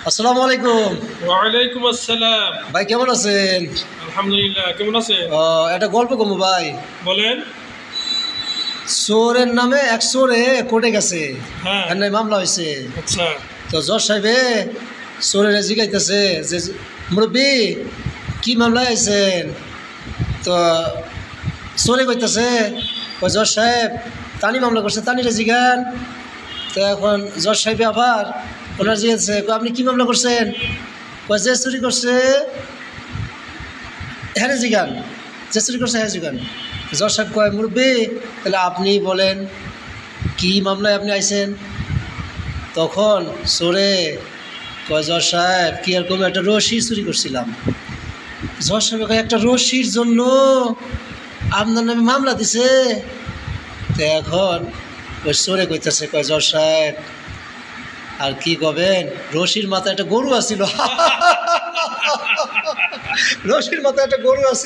আসসালামু আলাইকুম। ওয়ালাইকুম আসসালাম। ভাই কেমন আছেন? আলহামদুলিল্লাহ, কেমন আছেন? একটা গল্প কমু ভাই। বলেন। চোরের নামে এক চোরে কোর্টে গেছে, হ্যাঁ। এর নামে মামলা হয়েছে। আচ্ছা। তো জজ সাহেবে চোরের জিগাইতেছে যে মুরব্বী কি মামলায় আইছেন? তো চোরে কইতেছে ওই জজ সাহেব তানি মামলা করছে, তানিরে জিগান। তো এখন জজ সাহেবে আবার ওনার জিগেছে আপনি কি মামলা করছেন? যে চুরি করছে হ্যাঁ জিগান, যে চুরি করছে হ্যাঁ জিগান। জজ সাহেব কয় মুরব্বী তাহলে আপনি বলেন কি মামলায় আপনি আইছেন? তখন চোরে কয় জজ সাহেব কি এরকম একটা রশি চুরি করছিলাম। জজ সাহেব কয় একটা রশির জন্য আপনার নামে মামলা দিছে? তো এখন ওই চোরে কইতেছে কয় জজ সাহেব আর কি কবেন, রশির মাথায় একটা গরু আছিল। রশির মাথায় একটা গরু আছিল।